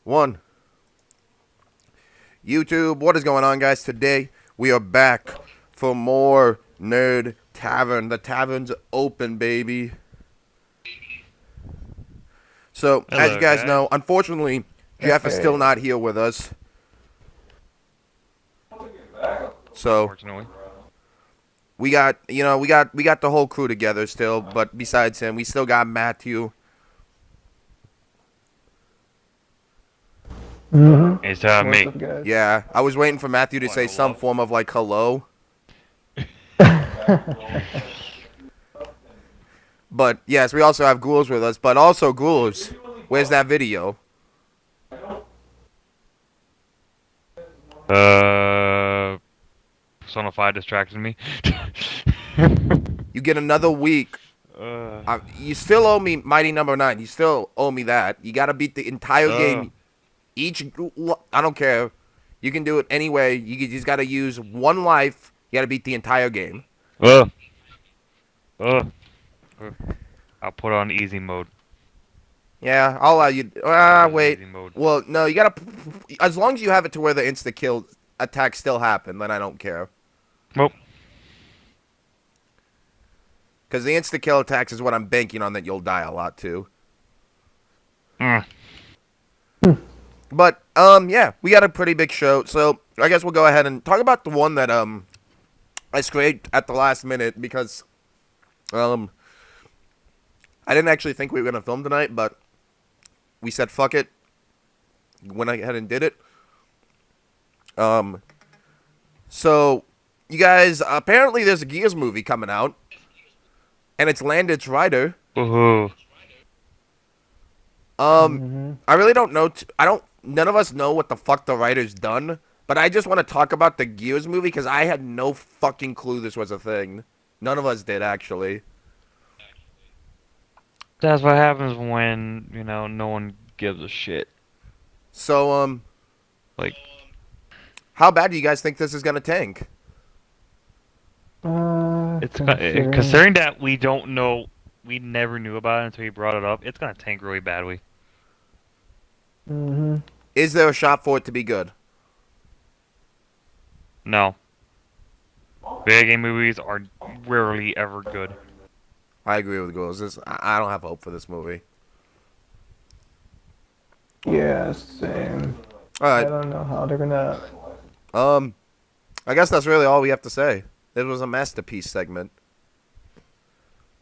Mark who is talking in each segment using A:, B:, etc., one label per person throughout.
A: One. YouTube, what is going on, guys? Today we are back for more Nerd Tavern. The tavern's open, baby. So, as you
B: Hello,
A: guys
B: guys.
A: know, unfortunately, Jeff is still not here with us. So,
B: Unfortunately.
A: we got the whole crew together still, but besides him, we still got Matthew.
B: It's
C: What's
B: me.
C: up, guys?
A: Yeah, I was waiting for Matthew to say some
B: Hello.
A: form of like hello. But yes, we also have Ghouls with us. But also Ghouls, where's that video?
B: Persona 5 distracted me.
A: You get another week. You still owe me Mighty Number 9. You still owe me that. You gotta beat the entire game. I don't care. You can do it anyway. You just gotta use one life. You gotta beat the entire game.
B: uh, uh, I'll put on easy mode.
A: Yeah, I'll allow you. Wait.
B: Easy mode.
A: Well, no, you gotta. As long as you have it to where the insta kill attacks still happen, then I don't care.
B: Nope.
A: Because the insta kill attacks is what I'm banking on that you'll die a lot too. But yeah, we got a pretty big show, so I guess we'll go ahead and talk about the one that I scraped at the last minute because I didn't actually think we were gonna film tonight, but we said fuck it. Went ahead and did it. So you guys, apparently there's a Gears movie coming out, and it's Landed's Rider.
B: Woohoo.
A: I really don't know. None of us know what the fuck the writer's done. But I just want to talk about the Gears movie because I had no fucking clue this was a thing. None of us did, actually.
B: That's what happens when, no one gives a shit.
A: So,
B: Like,
A: how bad do you guys think this is gonna tank?
B: considering that we don't know, we never knew about it until you brought it up, it's gonna tank really badly.
A: Is there a shot for it to be good?
B: No. Video game movies are rarely ever good.
A: I agree with Ghouls. I don't have hope for this movie.
C: Yeah, same.
A: All
C: I
A: right.
C: don't know how they're gonna.
A: I guess that's really all we have to say. It was a masterpiece segment.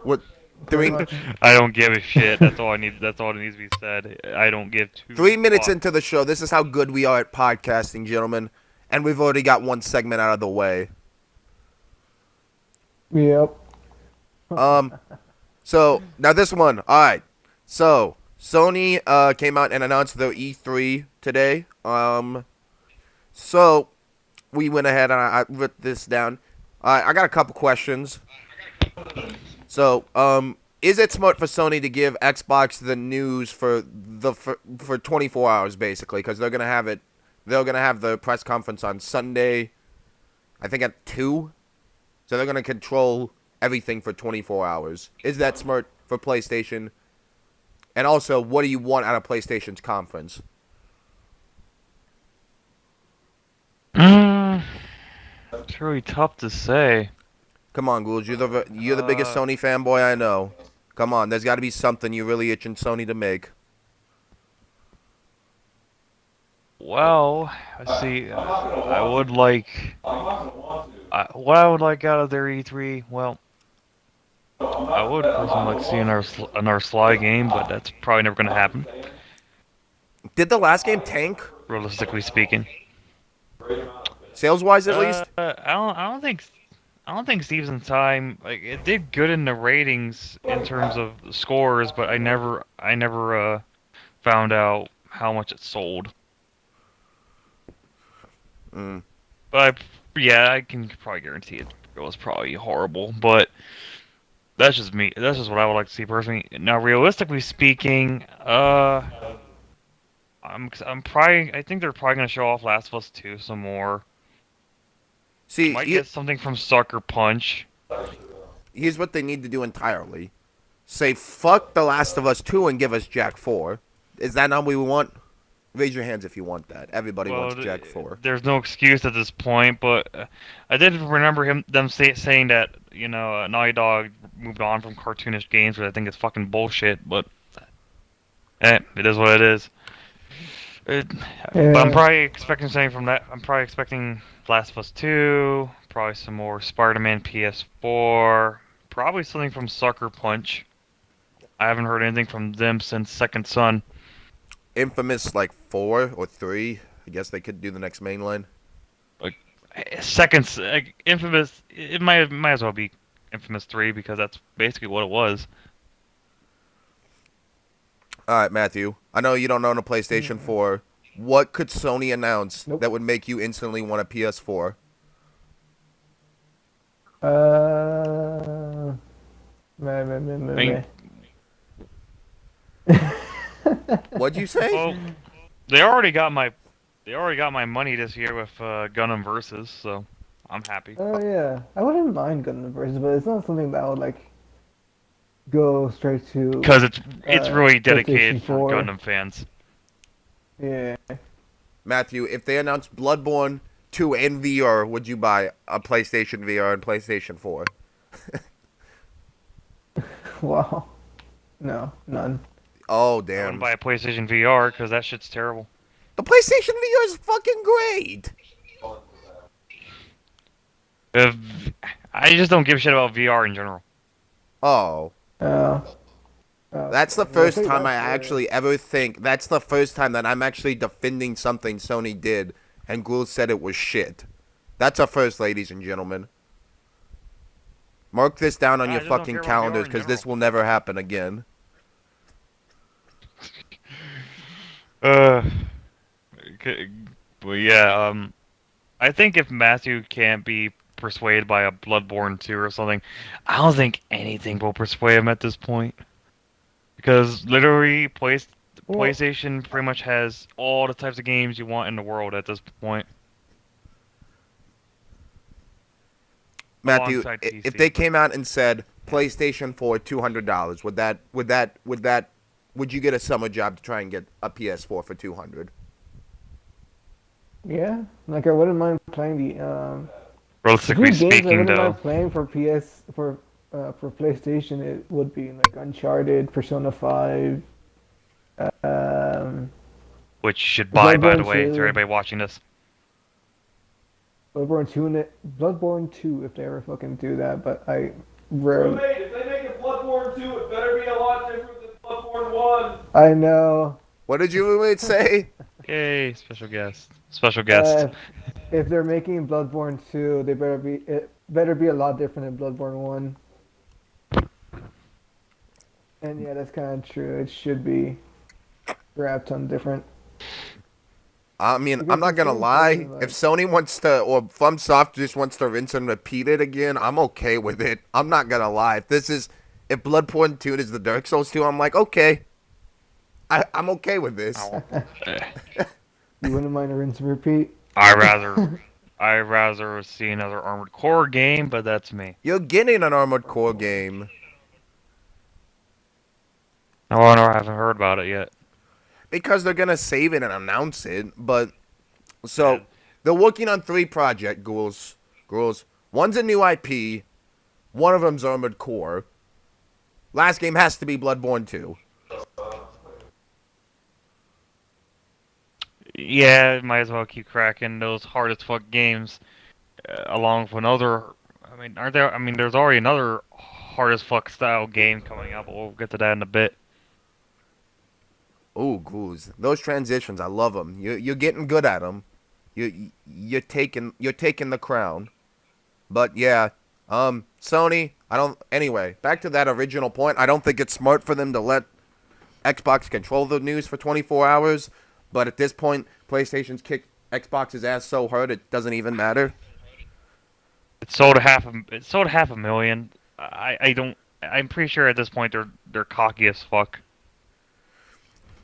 A: What?
C: Pretty much.
B: I don't give a shit. That's all I need. That's all that needs to be said. I don't give two.
A: 3 minutes
B: fucks.
A: into the show, this is how good we are at podcasting, gentlemen. And we've already got one segment out of the way.
C: Yep.
A: So now this one, all right. So Sony came out and announced their E3 today. So we went ahead and I wrote this down. I got a couple questions. So is it smart for Sony to give Xbox the news for 24 hours basically? Because they're gonna have it. They're gonna have the press conference on Sunday, I think at 2. So they're gonna control everything for 24 hours. Is that smart for PlayStation? And also, what do you want out of PlayStation's conference?
B: It's really tough to say.
A: Come on, Ghouls. You're the biggest Sony fanboy I know. Come on, there's got to be something you really itching Sony to make.
B: Well, let's see. I would like. What I would like out of their E3. Well, I would personally like to see another Sly game, but that's probably never gonna happen.
A: Did the last game tank?
B: Realistically speaking.
A: Sales-wise, at least?
B: I don't think Thieves in Time, like, it did good in the ratings in terms of scores, but I never found out how much it sold. But I can probably guarantee it was probably horrible. But that's just me. That's just what I would like to see personally. Now, realistically speaking, I think they're probably gonna show off Last of Us 2 some more.
A: See,
B: Might get something from Sucker Punch.
A: here's what they need to do entirely. Say, fuck The Last of Us 2 and give us Jack 4. Is that not what we want? Raise your hands if you want that. Everybody
B: Well,
A: wants Jack 4.
B: there's no excuse at this point, but I did remember them saying that Naughty Dog moved on from cartoonish games, which I think is fucking bullshit. But it is what it is. But I'm
C: Yeah.
B: probably expecting something from that. I'm probably expecting Last of Us 2, probably some more Spider-Man PS4, probably something from Sucker Punch. I haven't heard anything from them since Second Son.
A: Infamous like 4 or 3. I guess they could do the next mainline.
B: Infamous. It might as well be Infamous 3 because that's basically what it was.
A: All right, Matthew. I know you don't own a PlayStation 4. What could Sony announce that would make you instantly want a PS4?
C: Meh.
A: What'd you say?
B: Well, they already got my money this year with Gundam Versus, so I'm happy.
C: Oh yeah, I wouldn't mind Gundam Versus, but it's not something that I would like go straight to.
B: Because it's really dedicated
C: PlayStation
B: for
C: 4.
B: Gundam fans.
C: Yeah.
A: Matthew, if they announced Bloodborne 2 in VR, would you buy a PlayStation VR and PlayStation 4?
C: Wow. No, none.
A: Oh,
B: I wouldn't
A: damn.
B: buy a PlayStation VR because that shit's terrible.
A: The PlayStation VR is fucking great.
B: I just don't give a shit about VR in general.
A: Oh. That's the
C: Yeah, I
A: first
C: think
A: time I
C: that's
A: actually ever think. That's the first time that I'm actually defending something Sony did, and Gould said it was shit. That's a first, ladies and gentlemen. Mark this down on
B: I
A: your
B: just don't
A: fucking
B: care about
A: calendars,
B: VR in
A: because this
B: general.
A: will never happen again.
B: Well, yeah. I think if Matthew can't be persuaded by a Bloodborne 2 or something, I don't think anything will persuade him at this point. Because literally,
C: Well,
B: PlayStation pretty much has all the types of games you want in the world at this point.
A: Matthew,
B: Alongside
A: if
B: PC.
A: they came out and said PlayStation 4 $200, would you get a summer job to try and get a PS4 for $200?
C: yeah, like I wouldn't mind playing the
B: Realistically
C: few games I
B: speaking,
C: wouldn't
B: though,
C: mind playing for PlayStation. It would be like Uncharted, Persona 5, um,
B: which you should buy, by the
C: Bloodborne
B: way, to
C: 2.
B: everybody watching this.
C: Bloodborne 2 if they ever fucking do that, but I rarely.
D: Roommate, if they make a Bloodborne 2, it better be a lot different than Bloodborne 1.
C: I know.
A: What did your roommate say?
B: Yay, special guest. Special guest.
C: If they're making Bloodborne 2, it better be a lot different than Bloodborne 1. And yeah, that's kind of true. It should be wrapped on different.
A: I mean,
C: Because
A: I'm not
C: the
A: gonna
C: same
A: lie.
C: thing, like-
A: If Sony wants to, or FromSoft just wants to rinse and repeat it again, I'm okay with it. I'm not gonna lie. If Bloodborne 2 is the Dark Souls 2, I'm like, okay. I'm okay with this.
C: You wouldn't mind a rinse and repeat?
B: I'd rather see another Armored Core game, but that's me.
A: You're getting an Armored Core game.
B: No, I haven't heard about it yet.
A: Because they're gonna save it and announce it, but so
B: Yeah.
A: they're working on 3 project ghouls. One's a new IP, one of them's Armored Core. Last game has to be Bloodborne 2.
B: Yeah, might as well keep cracking those hard as fuck games, along with another. I mean, aren't there? I mean, there's already another hard as fuck style game coming out, but we'll get to that in a bit.
A: Ooh, ghouls! Those transitions, I love them. You're getting good at them. You're taking the crown. But yeah, Sony. Anyway, back to that original point. I don't think it's smart for them to let Xbox control the news for 24 hours. But at this point, PlayStation's kicked Xbox's ass so hard it doesn't even matter.
B: It sold half a million. I don't. I'm pretty sure at this point they're cocky as fuck.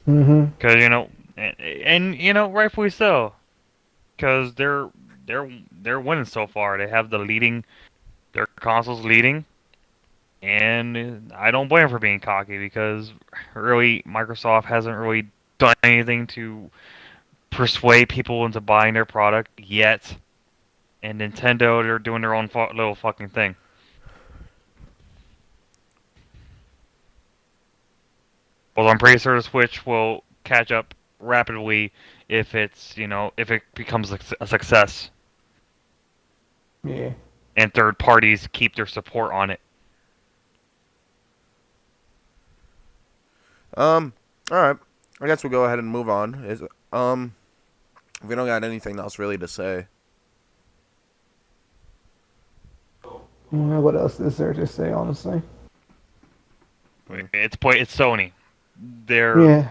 C: Mm-hmm.
B: Cause and rightfully so. Cause they're winning so far. They have their consoles leading, and I don't blame them for being cocky because really Microsoft hasn't really done anything to persuade people into buying their product yet. And Nintendo, they're doing their own little fucking thing. Well, I'm pretty sure the Switch will catch up rapidly if if it becomes a success
C: Yeah.
B: and third parties keep their support on it.
A: All right. I guess we'll go ahead and move on. We don't got anything else really to say.
C: What else is there to say, honestly?
B: It's Sony.
C: Yeah.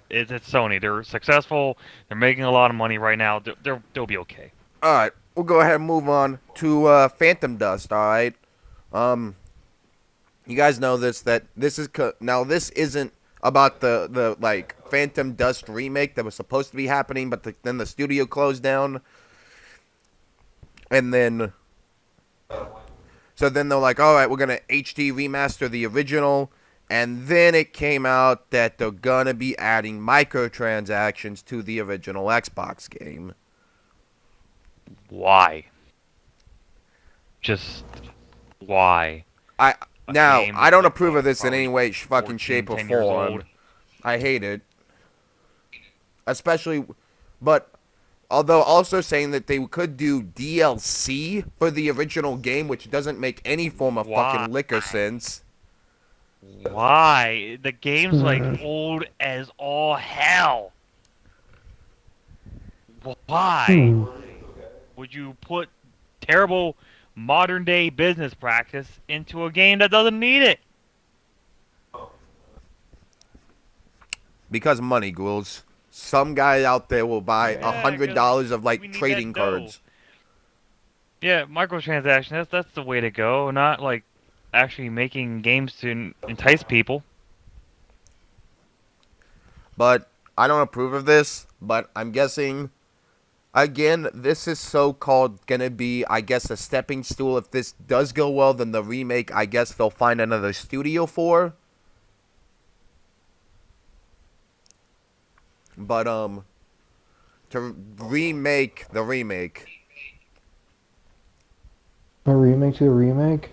B: It's Sony. They're successful. They're making a lot of money right now. They'll be okay.
A: All right. We'll go ahead and move on to Phantom Dust. All right. You guys know that this isn't about the like Phantom Dust remake that was supposed to be happening, but then the studio closed down, and then they're like, all right, we're gonna HD remaster the original, and then it came out that they're gonna be adding microtransactions to the original Xbox game.
B: Why? Just why?
A: I don't approve of this in
B: probably
A: any way, fucking
B: 14,
A: shape, or
B: 10 years
A: form.
B: old.
A: I hate it. Especially, but although also saying that they could do DLC for the original game, which doesn't make any form of fucking liquor sense.
B: Why? The game's like old as all hell. Why would you put terrible modern day business practice into a game that doesn't need it?
A: Because money, ghouls. Some guy out there will buy $100 of like trading cards.
B: Yeah, microtransactions. That's the way to go. Not like actually making games to entice people.
A: But I don't approve of this. But I'm guessing, again, this is so-called gonna be, I guess, a stepping stool. If this does go well, then the remake, I guess they'll find another studio for. But to remake the remake.
C: A remake to a remake?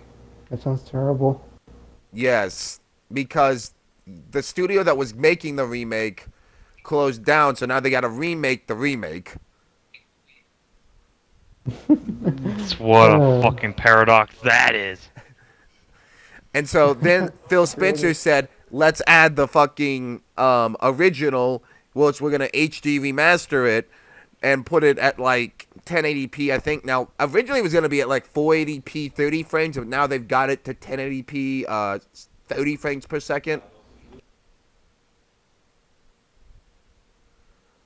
C: That sounds terrible.
A: Yes, because the studio that was making the remake closed down, so now they got to remake the remake.
B: That's what a fucking paradox that is.
A: And so then Phil Spencer said, let's add the fucking original, which we're going to HD remaster it and put it at like 1080p, I think. Now, originally it was going to be at like 480p 30 frames, but now they've got it to 1080p 30 frames per second.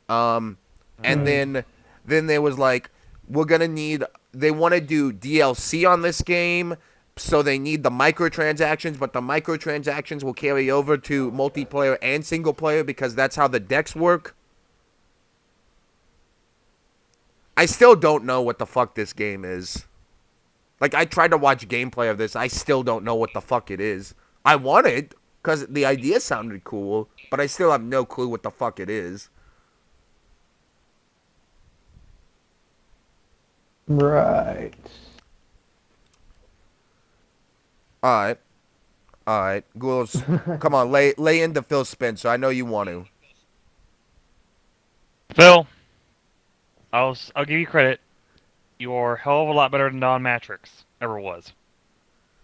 A: And then there was like, they want to do DLC on this game, so they need the microtransactions, but the microtransactions will carry over to multiplayer and single player because that's how the decks work. I still don't know what the fuck this game is. Like, I tried to watch gameplay of this. I still don't know what the fuck it is. I want it because the idea sounded cool, but I still have no clue what the fuck it is.
C: Right.
A: All right, Ghouls, come on, lay into Phil Spencer. I know you want to.
B: Phil, I'll give you credit. You are a hell of a lot better than Don Matrix ever was.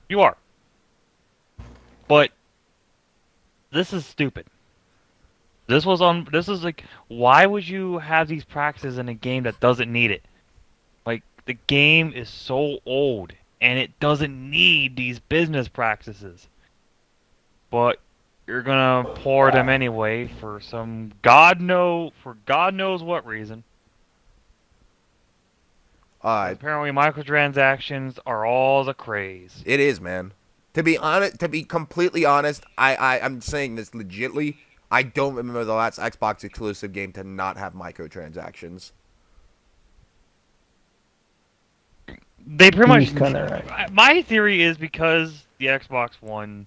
B: You are. But this is stupid. This is like, why would you have these practices in a game that doesn't need it? Like, the game is so old and it doesn't need these business practices. But you're gonna pour them anyway for God knows what reason.
A: All right.
B: Apparently, microtransactions are all the craze.
A: It is, man. To be completely honest, I'm saying this legitly. I don't remember the last Xbox exclusive game to not have microtransactions.
B: They pretty much.
C: He's kinda right.
B: My theory is because the Xbox One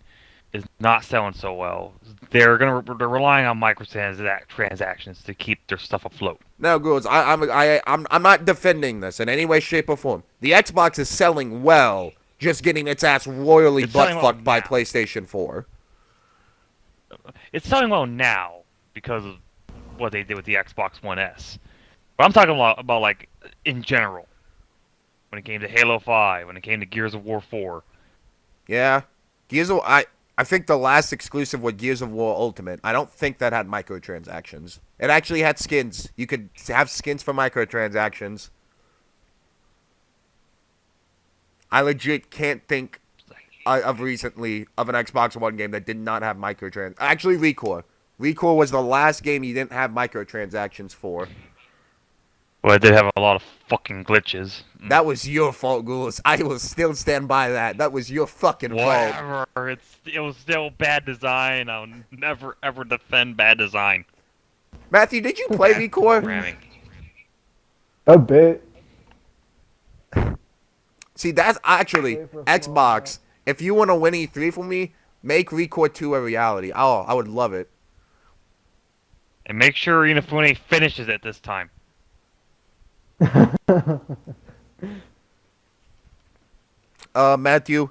B: is not selling so well. They're relying on microtransactions to keep their stuff afloat.
A: Now, girls, I'm not defending this in any way, shape, or form. The Xbox is selling well, just getting its ass royally
B: It's selling well
A: butt-fucked by
B: now.
A: PlayStation 4.
B: It's selling well now because of what they did with the Xbox One S. But I'm talking about like in general. When it came to Halo 5, when it came to Gears of War 4.
A: Yeah. I think the last exclusive was Gears of War Ultimate. I don't think that had microtransactions. It actually had skins. You could have skins for microtransactions. I legit can't think of recently of an Xbox One game that did not have microtransactions. Actually, Recore. Recore was the last game you didn't have microtransactions for.
B: Well, it did have a lot of fucking glitches.
A: That was your fault, Ghouls. I will still stand by that. That was your fucking fault.
B: Whatever. It was still bad design. I'll never ever defend bad design.
A: Matthew, did you play Recore?
B: Programming.
C: A bit.
A: See, that's actually Xbox. If you want to win E3 for me, make Recore 2 a reality. Oh, I would love it.
B: And make sure Inafune finishes it this time.
A: Matthew,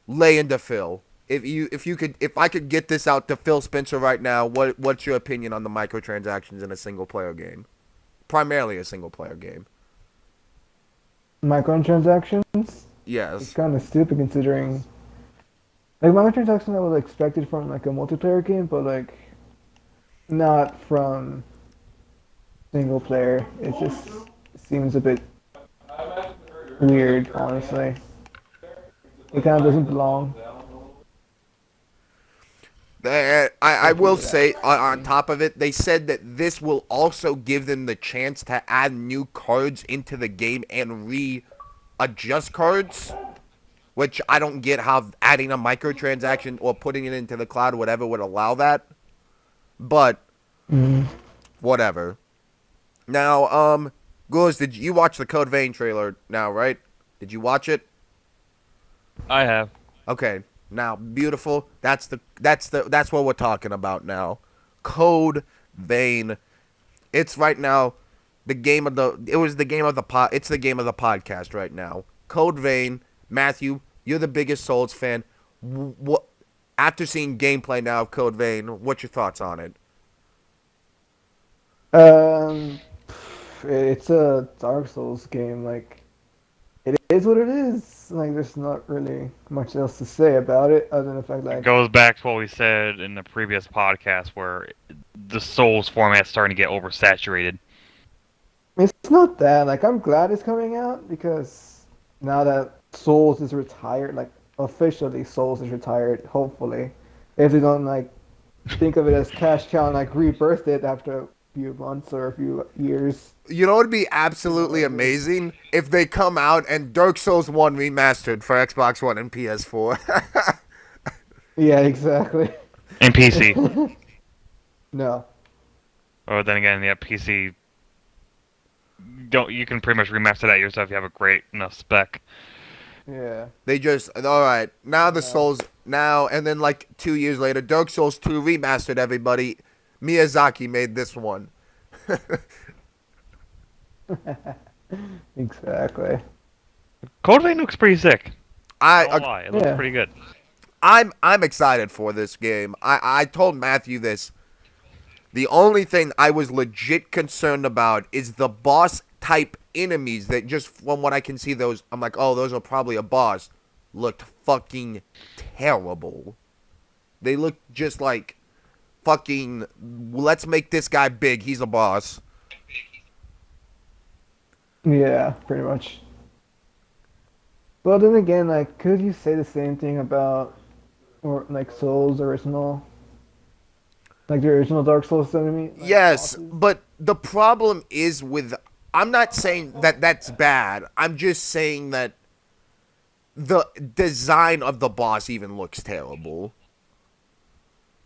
A: lay into Phil. If I could get this out to Phil Spencer right now, what's your opinion on the microtransactions in a single player game? Primarily a single player game.
C: Microtransactions? It's
A: Yes.
C: kind of stupid considering. Like, microtransactions I would expect it from, like, a multiplayer game, but, like, not from single player. It just seems a bit weird, honestly. It kind of doesn't belong.
A: I will say, on top of it, they said that this will also give them the chance to add new cards into the game and readjust cards, which I don't get how adding a microtransaction or putting it into the cloud, whatever, would allow that. But, whatever. Now, Guz, did you watch the Code Vein trailer now, right? Did you watch it?
B: I have.
A: Okay. Now, beautiful. That's what we're talking about now. Code Vein. It's right now it's the game of the podcast right now. Code Vein. Matthew, you're the biggest Souls fan. What after seeing gameplay now of Code Vein, what's your thoughts on it?
C: It's a Dark Souls game. Like, it is what it is. Like, there's not really much else to say about it other than the fact that
B: It goes back to what we said in the previous podcast where the Souls format's starting to get oversaturated.
C: it's not that. Like, I'm glad it's coming out because now that Souls is retired, like, officially Souls is retired, hopefully. If they don't, like, think of it as cash cow and, like, rebirth it after a few months or a few years.
A: You know what would be absolutely amazing? If they come out and Dark Souls 1 remastered for Xbox One and PS4.
C: Yeah, exactly.
B: And PC.
C: No.
B: Or then again, yeah, PC. You can pretty much remaster that yourself if you have a great enough spec.
C: Yeah.
A: They just, alright, now the Souls, now, and then like 2 years later, Dark Souls 2 remastered, everybody. Miyazaki made this one.
C: Exactly.
B: Code Vein looks pretty sick.
A: I
B: Don't lie, it looks
C: Yeah.
B: pretty good.
A: I'm excited for this game. I told Matthew this. The only thing I was legit concerned about is the boss type enemies that just from what I can see I'm like, oh, those are probably a boss. Looked fucking terrible. They look just like fucking let's make this guy big. He's a boss.
C: Yeah, pretty much. But then again, like, could you say the same thing about, or like Souls original, like the original Dark Souls enemy? Like,
A: Yes,
C: bosses?
A: but the problem is with I'm not saying that that's bad. I'm just saying that the design of the boss even looks terrible.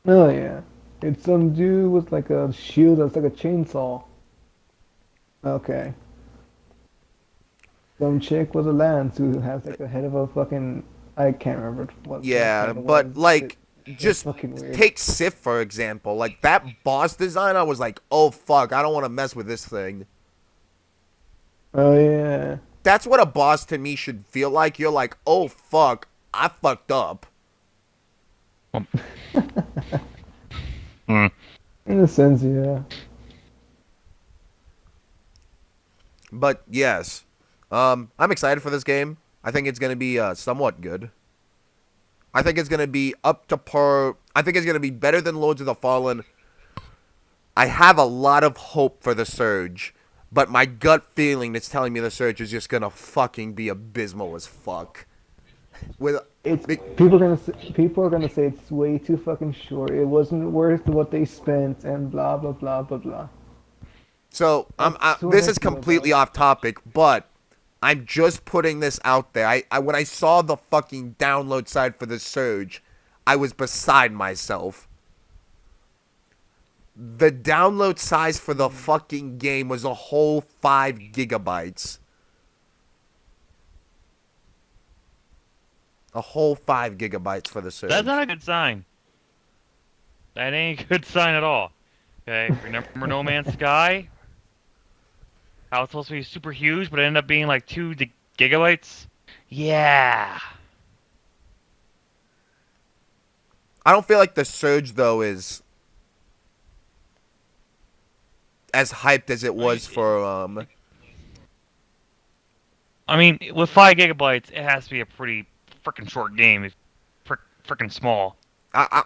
C: Oh yeah, it's some dude with like a shield that's like a chainsaw. Okay. Some chick with a lance who has like the head of a fucking I can't remember what.
A: Yeah,
C: what it
A: but
C: was.
A: like just
C: fucking weird.
A: take Sif for example. Like that boss design, I was like, oh fuck, I don't want to mess with this thing.
C: Oh yeah.
A: That's what a boss to me should feel like. You're like, oh fuck, I fucked up.
B: Hmm.
C: In a sense, yeah.
A: But yes, I'm excited for this game. I think it's gonna be somewhat good. I think it's gonna be up to par. I think it's gonna be better than Lords of the Fallen. I have a lot of hope for the Surge, but my gut feeling is telling me the Surge is just gonna fucking be abysmal as fuck. With
C: People are gonna say it's way too fucking short. It wasn't worth what they spent, and blah blah blah blah blah.
A: so
C: That's what
A: this
C: I
A: is
C: feel
A: completely
C: about
A: off topic, but I'm just putting this out there. I when I saw the fucking download side for the Surge, I was beside myself. The download size for the fucking game was a whole 5 gigabytes. A whole 5 gigabytes for the Surge.
B: That's not a good sign. That ain't a good sign at all. Okay, remember No Man's Sky? How it's supposed to be super huge, but it ended up being like 2 gigabytes? Yeah.
A: I don't feel like the Surge, though, is as hyped as it was for,
B: I mean, with 5 gigabytes, it has to be a pretty freaking short game. It's freaking small.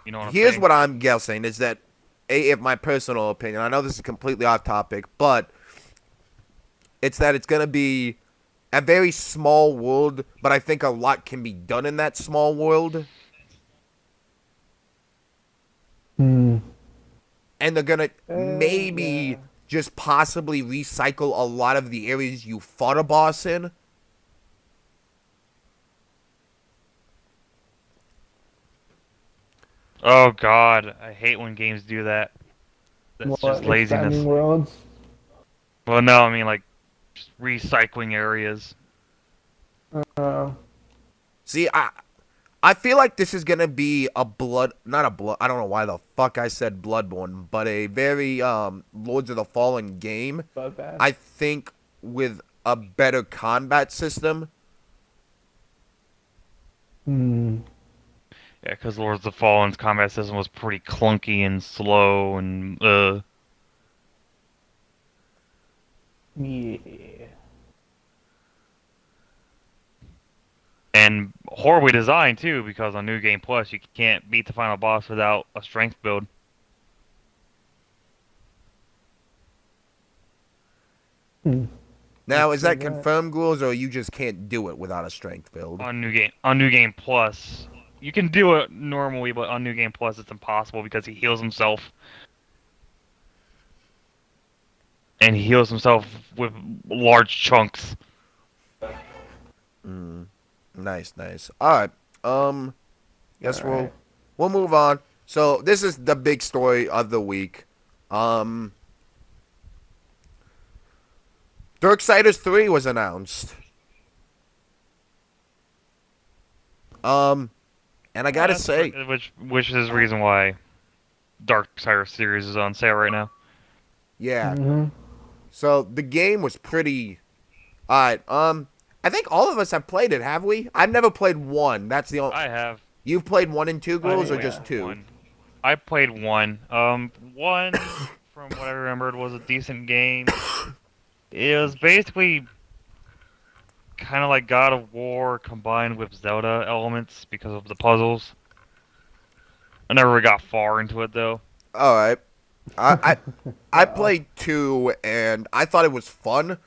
B: You know what I'm
A: here's
B: saying?
A: what I'm guessing, is that, if my personal opinion, I know this is completely off topic, but it's that it's going to be a very small world, but I think a lot can be done in that small world.
C: Hmm.
A: And they're going to maybe
C: Yeah.
A: just possibly recycle a lot of the areas you fought a boss in.
B: Oh god, I hate when games do that. That's
C: What,
B: just laziness.
C: expanding worlds?
B: Well, no, I mean like just recycling areas.
A: See, I feel like this is gonna be a not a blood. I don't know why the fuck I said Bloodborne, but a very Lords of the Fallen game.
C: Bloodbath.
A: I think with a better combat system.
C: Hmm.
B: Yeah, because Lords of the Fallen's combat system was pretty clunky and slow and
C: Yeah.
B: and horribly designed too. Because on New Game Plus, you can't beat the final boss without a strength build.
C: Hmm.
A: Now, is that
C: That's right.
A: confirmed rules, or you just can't do it without a strength build?
B: On New Game Plus, you can do it normally, but on New Game Plus, it's impossible because he heals himself. And he heals himself with large chunks.
A: Nice, nice. All right. Guess
C: Alright.
A: we'll move on. So this is the big story of the week. Darksiders 3 was announced. And I gotta say,
B: Which is the reason why Darksiders series is on sale right now.
A: yeah.
C: Mm-hmm.
A: So the game was pretty. Alright, I think all of us have played it, have we? I've never played 1. That's the only.
B: I have.
A: You've played 1 and 2, Ghouls, or
C: yeah.
A: just 2?
B: One. I played 1. 1, from what I remembered, was a decent game. It was basically kind of like God of War combined with Zelda elements because of the puzzles. I never really got far into it though.
A: All right. I played 2 and I thought it was fun.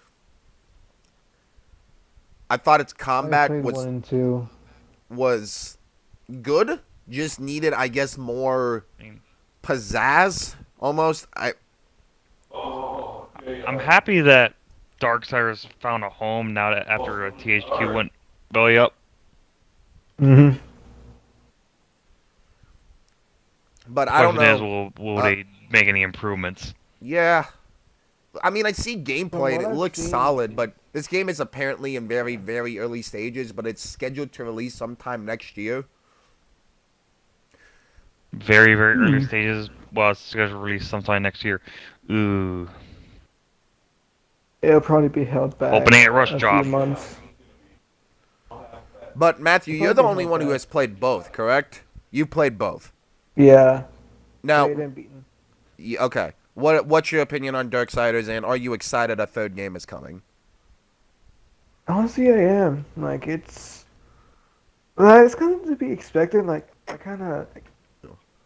A: I thought its combat
C: I played 1 and 2.
A: was good. Just needed, I guess, more
B: I mean,
A: pizzazz almost.
B: I'm happy that Darksiders found a home now that after THQ went belly up.
C: Mm-hmm.
A: But I don't
B: Question
A: know.
B: is, will they make any improvements?
A: Yeah. I mean, I see gameplay and it
C: what I've
A: looks
C: seen-
A: solid, but this game is apparently in very, very early stages, but it's scheduled to release sometime next year.
B: very, very early stages. Well, it's scheduled to release sometime next year. Ooh.
C: It'll probably be held back
B: Opening at Rush
C: a few
B: Drop.
C: months.
A: But Matthew,
C: It'll
A: you're the
C: probably be
A: only
C: held
A: one who
C: back.
A: has played both, correct? You played both.
C: Yeah,
A: Now,
C: played and beaten.
A: okay. What's your opinion on Darksiders, and are you excited a third game is coming?
C: Honestly, I am. It's kind of to be expected. I kind of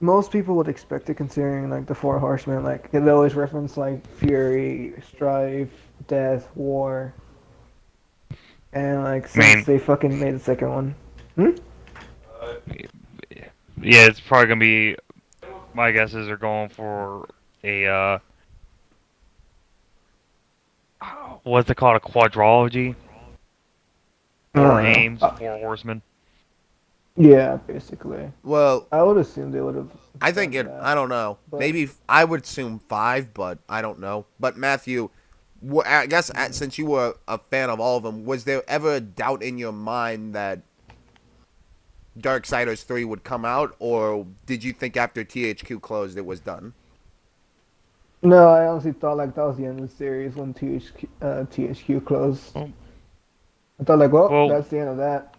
C: most people would expect it, considering the four horsemen. It always reference fury, strife, death, war, and
B: I
C: since
B: mean,
C: they fucking made the second one.
B: yeah, it's probably gonna be. My guess is they're going for a what's it called? A quadrology?
C: I
B: Four
C: don't know.
B: games, four horsemen.
C: Yeah, basically.
A: Well,
C: I would assume they would have.
A: I think
C: done
A: it.
C: that.
A: I don't know.
C: But-
A: Maybe I would assume 5, but I don't know. But Matthew, I guess since you were a fan of all of them, was there ever a doubt in your mind that Darksiders 3 would come out, or did you think after THQ closed it was done?
C: No, I honestly thought that was the end of the series when THQ closed.
B: Oh.
C: I thought
B: Well,
C: that's the end of that.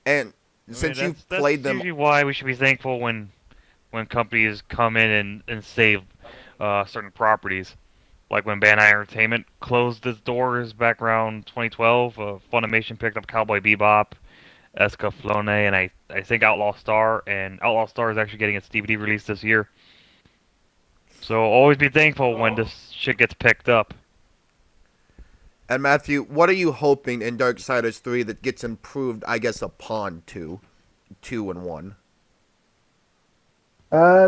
A: And
B: I mean,
A: since you
B: that's
A: played them,
B: usually why we should be thankful when companies come in and save certain properties. Like when Bandai Entertainment closed its doors back around 2012, Funimation picked up Cowboy Bebop, Escaflowne, and I think Outlaw Star, and Outlaw Star is actually getting its DVD release this year. So always be thankful when this shit gets picked up.
A: and Matthew, what are you hoping in Darksiders 3 that gets improved, I guess, upon 2 and 1?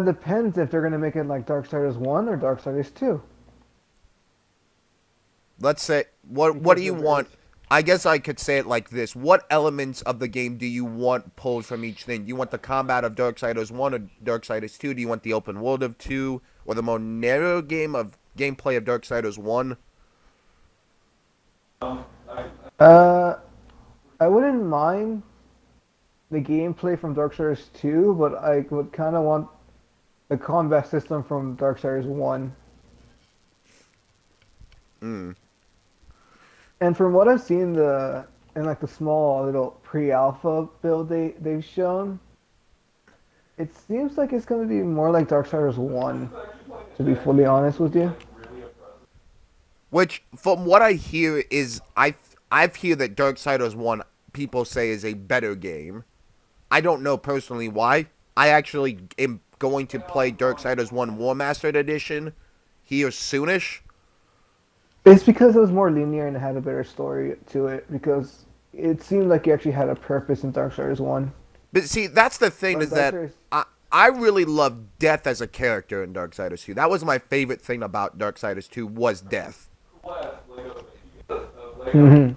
C: Depends if they're gonna make it like Darksiders 1 or Darksiders 2.
A: Let's say, what do you want? I guess I could say it like this. What elements of the game do you want pulled from each thing? Do you want the combat of Darksiders 1 or Darksiders 2? Do you want the open world of 2? Or the more narrow gameplay of Darksiders 1?
C: I wouldn't mind the gameplay from Darksiders 2, but I would kind of want the combat system from Darksiders 1.
A: Mm.
C: And from what I've seen in the small little pre-alpha build they've shown, it seems like it's going to be more like Darksiders 1, to be fully honest with you.
A: Which, from what I hear, is I've heard that Darksiders 1 people say is a better game. I don't know personally why. I actually am going to play Darksiders 1 War Mastered Edition here soonish.
C: It's because it was more linear and it had a better story to it, because it seemed like it actually had a purpose in Darksiders 1.
A: But see, that's the thing
C: But
A: is that I really loved Death as a character in Darksiders 2. That was my favorite thing about Darksiders 2 was Death.
C: Mhm.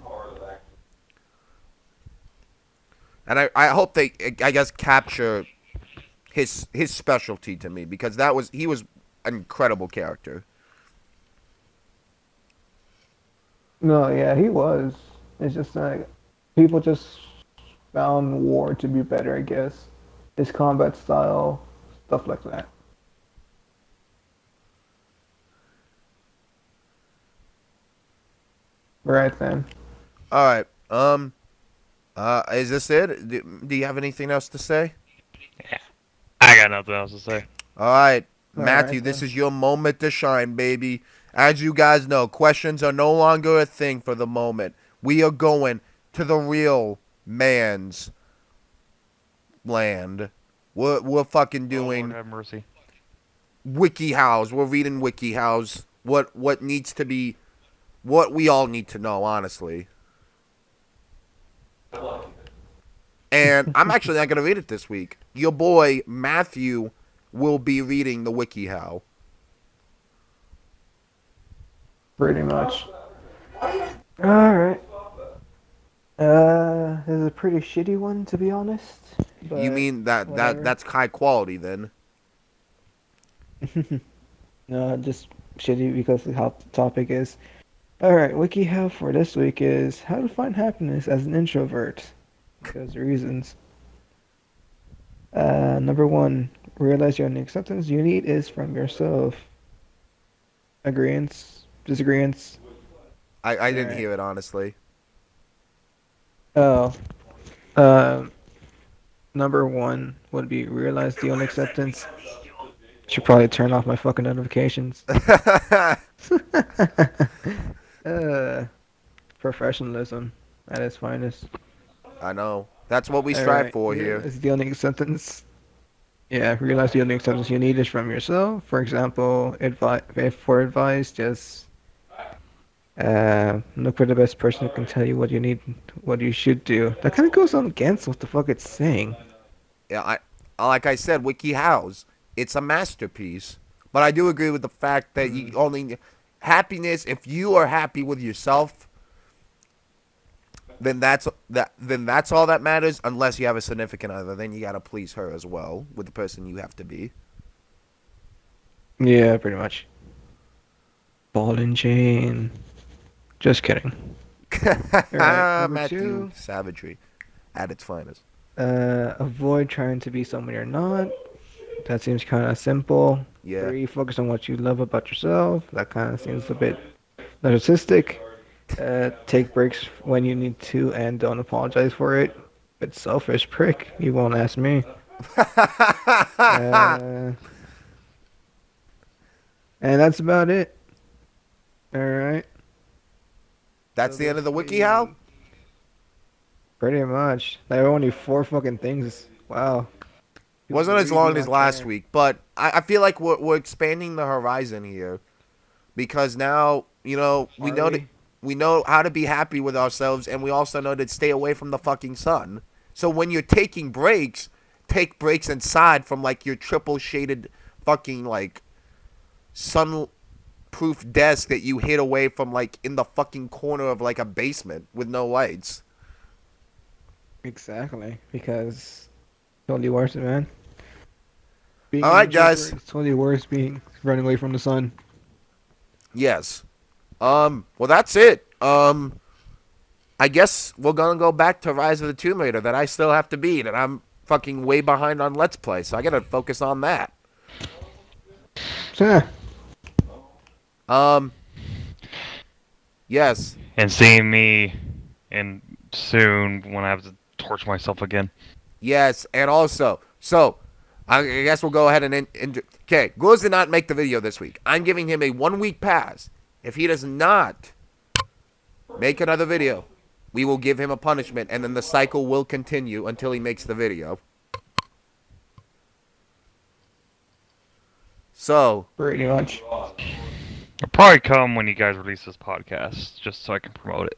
A: And I hope they, I guess, capture his specialty to me, because he was an incredible character.
C: No, yeah, he was. It's just people just found War to be better, I guess. His combat style, stuff like that. Right then.
A: All right. Is this it? Do you have anything else to say?
B: I got nothing else to say.
A: All right,
C: All
A: Matthew,
C: right,
A: this
C: then.
A: is your moment to shine, baby. As you guys know, questions are no longer a thing for the moment. We are going to the real man's land. We're fucking
B: Lord
A: doing
B: have mercy.
A: WikiHows. We're reading WikiHows. What needs to be, what we all need to know, honestly. And I'm actually not going to read it this week. Your boy, Matthew, will be reading the WikiHow.
C: Pretty much. Alright. This is a pretty shitty one, to be honest. But
A: You mean
C: whatever.
A: that's high quality then?
C: No, just shitty because of how the topic is. Alright, WikiHow for this week is how to find happiness as an introvert. Because reasons. Number one, realize your only acceptance you need is from yourself. Agreements? Disagreements?
A: I didn't
C: Alright.
A: hear it honestly.
C: Oh. Um, Number one would be realize the only acceptance. Should probably turn off my fucking notifications. uh, Professionalism at its finest.
A: I know. That's what we strive
C: Alright,
A: for here.
C: realize the only acceptance. Yeah, realize the only acceptance you need is from yourself. For example, if for advice, just look for the best person who can tell you what you need, what you should do. That kind of goes on against what the fuck it's saying.
A: Yeah, like I said, WikiHows, it's a masterpiece. But I do agree with the fact that you only happiness. If you are happy with yourself, then that's all that matters. Unless you have a significant other, then you gotta please her as well with the person you have to be.
C: Yeah, pretty much. Ball and chain. Just kidding. Alright, number
A: Matthew
C: two.
A: savagery at its finest.
C: Avoid trying to be someone you're not. That seems kind of simple.
A: Yeah.
C: 3, focus on what you love about yourself. That kind of seems a bit narcissistic. Take breaks when you need to and don't apologize for it. Bit selfish prick. You won't ask me. Uh, and that's about it. Alright.
A: That's the end of the WikiHow?
C: Pretty much. There are only 4 fucking things. Wow. People
A: Wasn't as
C: really
A: long
C: do
A: as
C: not
A: last
C: care.
A: week, but I feel like we're expanding the horizon here because now we
C: Are
A: know
C: we?
A: we know how to be happy with ourselves, and we also know to stay away from the fucking sun. So when you're taking breaks, take breaks inside from like your triple shaded fucking like sun proof desk that you hid away from like in the fucking corner of like a basement with no lights.
C: Exactly. Because it's totally worth it, man. Being
A: All
C: an
A: right,
C: introvert
A: guys.
C: is totally worse being running away from the sun.
A: Yes. Well, that's it. I guess we're gonna go back to Rise of the Tomb Raider that I still have to beat, and I'm fucking way behind on Let's Play, so I gotta focus on that.
C: Huh.
A: Yes.
B: And seeing me and soon when I have to torture myself again.
A: Yes, and also, so I guess we'll go ahead and okay. Guz did not make the video this week. I'm giving him a 1-week pass. If he does not make another video, we will give him a punishment, and then the cycle will continue until he makes the video. So,
C: Pretty much.
B: It'll probably come when you guys release this podcast, just so I can promote it.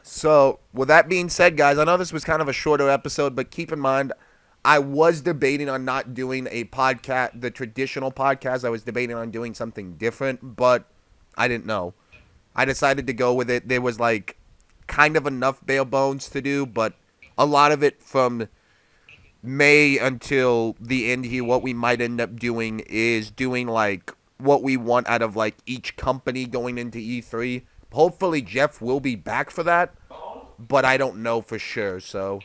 A: So, with that being said, guys, I know this was kind of a shorter episode, but keep in mind, I was debating on not doing a podcast, the traditional podcast. I was debating on doing something different, but I didn't know. I decided to go with it. There was like kind of enough bare bones to do, but a lot of it from May until the end here, what we might end up doing is doing like what we want out of like each company going into E3. Hopefully Jeff will be back for that, but I don't know for sure. So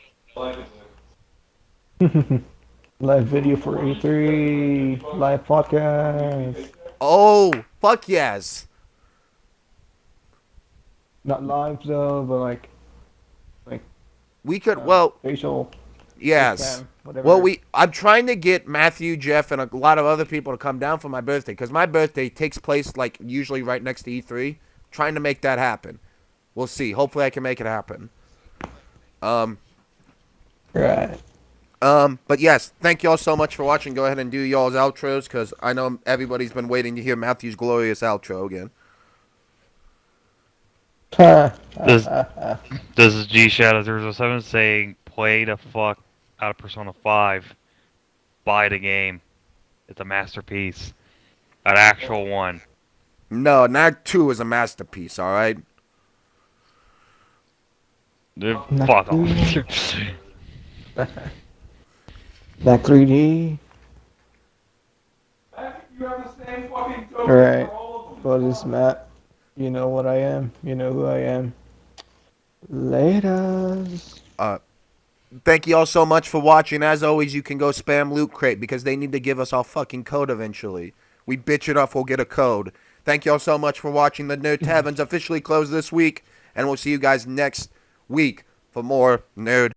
C: Live video for E3. Live podcast.
A: oh fuck yes.
C: Not live though, but like
A: We could well
C: facial.
A: yes.
C: Cam, whatever.
A: Well, I'm trying to get Matthew, Jeff, and a lot of other people to come down for my birthday because my birthday takes place like usually right next to E3. Trying to make that happen. We'll see. Hopefully, I can make it happen.
C: Right.
A: But yes, thank y'all so much for watching. Go ahead and do y'all's outros because I know everybody's been waiting to hear Matthew's glorious outro again.
B: This is G Shadow 007 saying, play the fuck out of Persona 5. Buy the game. It's a masterpiece. An actual one.
A: No, Knack 2 is a masterpiece, alright?
B: Fuck off.
C: Back 3D.
D: You have the same fucking token
C: Alright.
D: for all of them.
C: Well, this is Matt. You know what I am. You know who I am. Laters.
A: Thank you all so much for watching. As always, you can go spam Loot Crate because they need to give us our fucking code eventually. We bitch enough, we'll get a code. Thank you all so much for watching. The Nerd Tavern's officially closed this week, and we'll see you guys next week for more Nerd